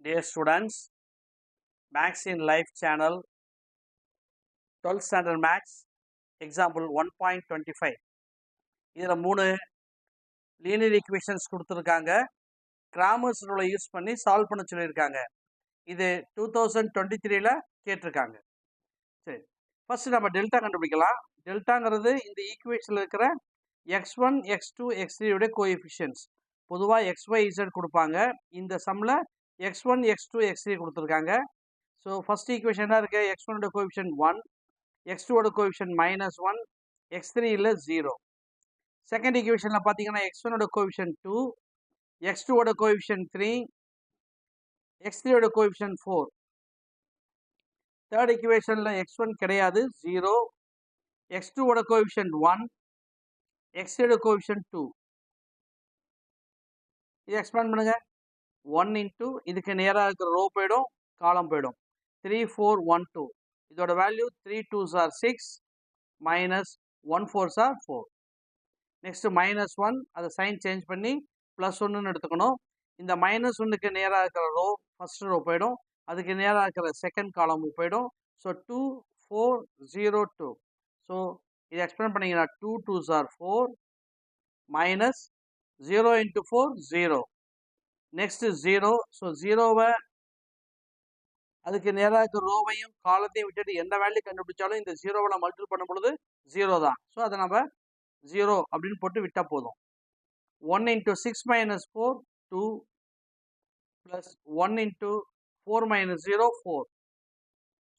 Dear students, Max in Life channel, 12th standard Max, example 1.25. இதில் 3 linear equations கொடுத்துருக்காங்க. Cramers rule use பண்ணி solve பண்ண சொல்லியிருக்காங்க. இது 2023ல கேட்டிருக்காங்க. சரி, ஃபர்ஸ்ட் நம்ம டெல்டா கண்டுபிடிக்கலாம். டெல்டாங்கிறது இந்த ஈக்குவேஷனில் இருக்கிற x1, x2, x3 உடைய கோஎஃபிஷியன்ட்ஸ். பொதுவாக xy z கொடுப்பாங்க. இந்த சம்மில் x1, x2, x3 கொடுத்துருக்காங்க. ஸோ ஃபர்ஸ்ட் ஈக்குவேஷன் என்ன இருக்குது? x1 coefficient 1, x2 coefficient -1, x3 இல்லை 0. செகண்ட் ஈக்குவேஷனில் பார்த்தீங்கன்னா x1 coefficient 2, x2 coefficient 3, x3 coefficient 4. Third ஈக்குவேஷனில் x1 கிடையாது, 0, x2 கோஎஃபிஷியன்ட் 1, x3 கோஎஃபிஷியன்ட் 2. இது எக்ஸ்பேண்ட் பண்ணுங்க. 1 இன்ட்டு இதுக்கு நேராக இருக்கிற ரோ போயிடும், காலம் போயிடும். 3, 4, 1, 2. இதோட value 3 2s are 6 minus 1 4s are 4. Next -1, அதை சைன் சேஞ்ச் பண்ணி +1ன்னு எடுத்துக்கணும். இந்த -1க்கு நேராக இருக்கிற ரோ ஃபர்ஸ்ட் ரோ போயிடும், அதுக்கு நேராக இருக்கிற செகண்ட் காலமும் போயிடும். ஸோ 2 4 0 2. ஸோ இதை எக்ஸ்பிளைன் பண்ணிங்கன்னா 2 2s are 4 minus 0 into 4 0. Next 0. So 0வை அதுக்கு நேராக இருக்கிற ரோவையும் காலத்தையும் விட்டுட்டு எந்த வேல்யூ கண்டுபிடிச்சாலும் இந்த 0வை மல்டிபிள் பண்ணும் பொழுது 0 தான். ஸோ அதை நம்ம 0 அப்படின்னு போட்டு விட்டால் போதும். 1 into 6 minus 4 2 plus 1 into 4 minus 0 4.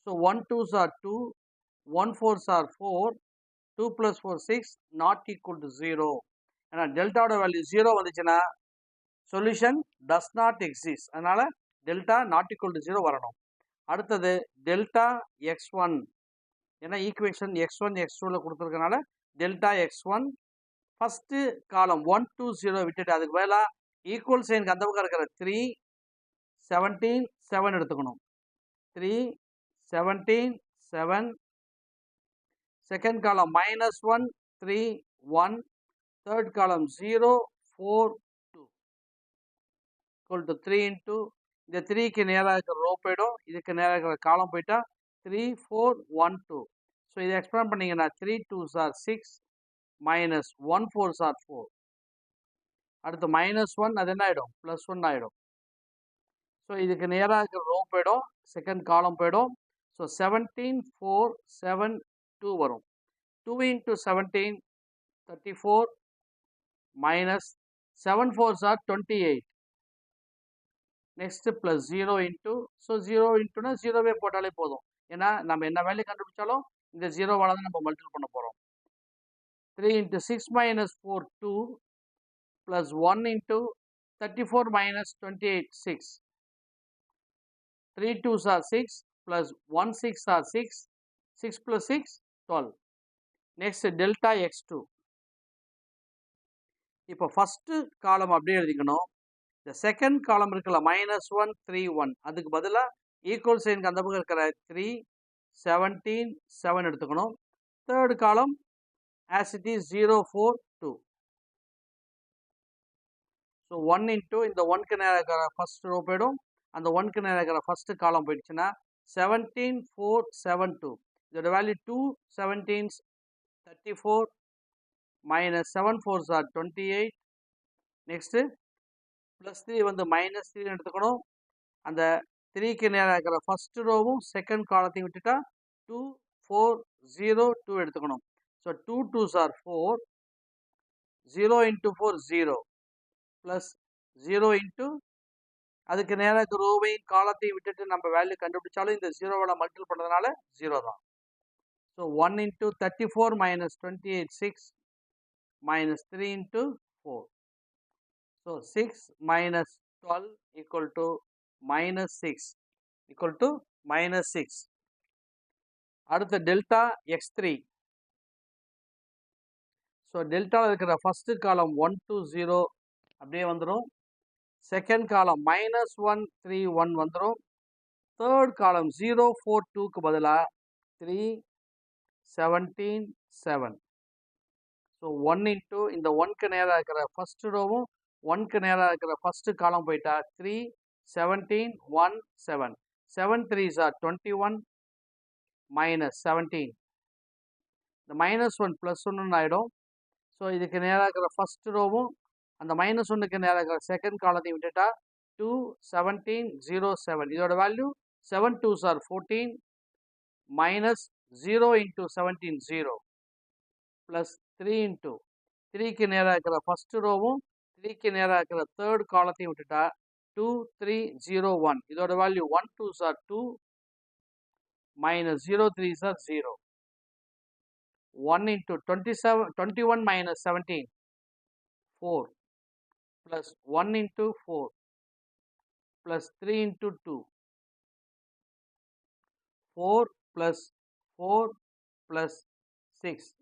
So 1 2s are 2, 1 4s are 4, 2 plus 4 6, not equal to 0. ஏன்னா டெல்டாவோட வேல்யூ 0 வந்துச்சுன்னா சொல்யூஷன் டஸ் நாட் எக்ஸிஸ்ட். அதனால டெல்டா நாட் ஈக்குவல் டு 0 வரணும். அடுத்தது டெல்டா x1, ஏன்னா ஈக்குவேஷன் x1 x2ல கொடுத்துருக்கனால டெல்டா x1 ஃபர்ஸ்ட் காலம் 1 2 0 விட்டுட்டு அதுக்கு பதிலாக ஈக்குவல் சைனுக்கு அந்த பக்கம் இருக்கிற 3 17 7 எடுத்துக்கணும். 3 17 7. Second column -1 3 1. தேர்ட் காலம் 0 4 2 equal to 3 into இந்த 3க்கு நேராக இருக்கிற ரோ போயிடும், இதுக்கு நேராக இருக்கிற காலம் போயிட்டா 3 4 1 2. ஸோ இதை எக்ஸ்பிளைன் பண்ணீங்கன்னா 3 2s are 6 minus 1 4s are 4. அடுத்து -1 அது என்ன ஆகிடும்? +1 ஆகிடும். ஸோ இதுக்கு நேராக இருக்கிற ரோ போயிடும், செகண்ட் காலம் போயிடும். ஸோ 17 4 7 2 வரும். 2 into 17 34 minus 7 4s are 28. Next plus 0 into, so 0 இன்ட்டுனா 0வே போட்டாலே போதும். ஏன்னா நம்ம என்ன வேல்யூ கண்டுபிடிச்சாலும் இந்த 0வால் தான் நம்ம மல்டிபிள் பண்ண போகிறோம். 3 into 6 minus 4 2 plus 1 into 34 minus 28 6. 3 2s are 6 plus 1 6 are 6. 6 plus 6 12. Next delta x2. இப்போ ஃபர்ஸ்ட் காலம் அப்படியே எழுதிக்கணும். இந்த செகண்ட் காலம் இருக்குல்ல -1 3 1, அதுக்கு பதிலாக ஈக்குவல் சைனுக்கு அந்த பக்கம் இருக்கிற 3 17 7 எடுத்துக்கணும். தேர்ட் காலம் as it is 0 4 2. So 1 into இந்த 1க்கு நேராக இருக்கிற ஃபர்ஸ்ட் ரோ போயிடும், அந்த 1க்கு நேராக இருக்கிற ஃபர்ஸ்ட் காலம் போயிடுச்சுன்னா 17 4 7 2. இதோட value 2 17s 34 minus 7 4s are 28. Next +3 வந்து -3 எடுத்துக்கணும். அந்த 3க்கு நேராக இருக்கிற ஃபர்ஸ்ட் ரோவும் செகண்ட் காலத்தையும் விட்டுட்டா 2 4 0 2 எடுத்துக்கணும். So 2 2s are 4, 0 into 4 0 plus 0 into அதுக்கு நேராக இருக்கிற ரோவையும் காலத்தையும் விட்டுட்டு நம்ம வேல்யூ கண்டுபிடிச்சாலும் இந்த 0வோட மல்டிபிள் பண்ணுறதுனால 0 தான். So 1 into 34 minus 28 6 minus 3 into 4. So 6 minus 12 equal to -6 equal to -6. அடுத்த டெல்டா x3. ஸோ டெல்டாவில் இருக்கிற ஃபர்ஸ்ட் காலம் 1 2 0 அப்படியே வந்துடும். செகண்ட் காலம் -1 3 1 வந்துடும். தேர்ட் காலம் 0 4 2க்கு பதிலாக 3 17 7. ஸோ 1 இன்ட்டு இந்த 1க்கு நேராக இருக்கிற ஃபர்ஸ்ட் ரோவும் 1க்கு நேராக இருக்கிற ஃபர்ஸ்ட் காலம் போயிட்டா 3 17, 1, 7. 7 3s are 21 minus 17. The minus 1 plus 1 ஆயிடும். ஸோ இதுக்கு நேராக இருக்கிற ஃபர்ஸ்ட் ரோவும் அந்த மைனஸ் ஒன்றுக்கு நேராக இருக்கிற செகண்ட் காலத்தையும் விட்டுட்டா 2, 17, 0, 7. இதோட value 7 2s are 14 minus 0 into 17, 0 plus 3 into 3க்கு நேராக இருக்கிற ஃபர்ஸ்ட் ரோவும் 3க்கு நேராக இருக்கிற தேர்ட் காலத்தையும் விட்டுட்டா 2, 3, 0, 1. இதோட value 1 2s are 2 minus 0 3s are 0. 1 into 21 minus 17, 4 plus 1 into 4 plus 3 into 2, 4 plus 4 plus 6.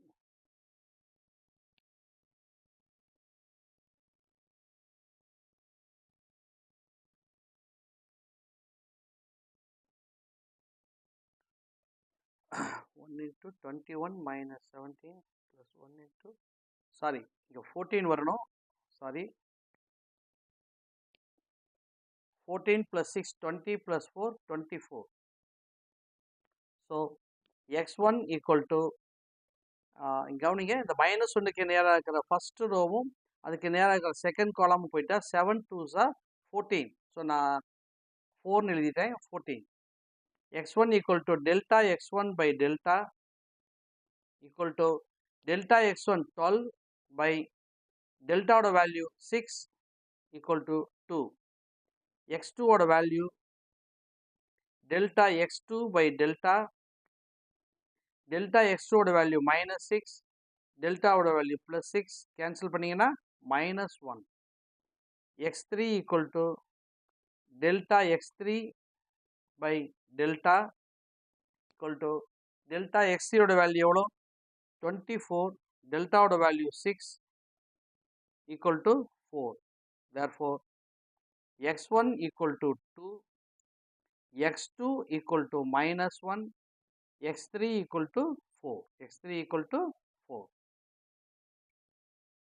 One into 21 minus 17 plus 1 into, sorry, இங்க 14 வரணும், sorry, 14 plus 6, 20 plus 4, 24. So x1 equal to, கவனிங்க, இந்த மைனஸ் ஒன்றுக்கு நேராக இருக்கிற ஃபர்ஸ்ட் ரோவும் அதுக்கு நேராக இருக்கிற செகண்ட் காலமும் போயிட்டா 7 2s are 14. ஸோ நான் 4 எழுதிட்டேன், 14. x1 equal to delta x1 by delta equal to delta x1 12 by delta oda value 6 equal to 2. x2 oda value delta x2 by delta x2 oda value minus 6, delta oda value plus 6, cancel பண்ணீங்கன்னா minus 1. x3 equal to delta x3 by delta equal to delta x3 oda value எவ்வளோ 24, delta oda value 6 equal to 4. Therefore x1 equal to 2, x2 equal to minus 1, x3 equal to 4. x3 equal to 4.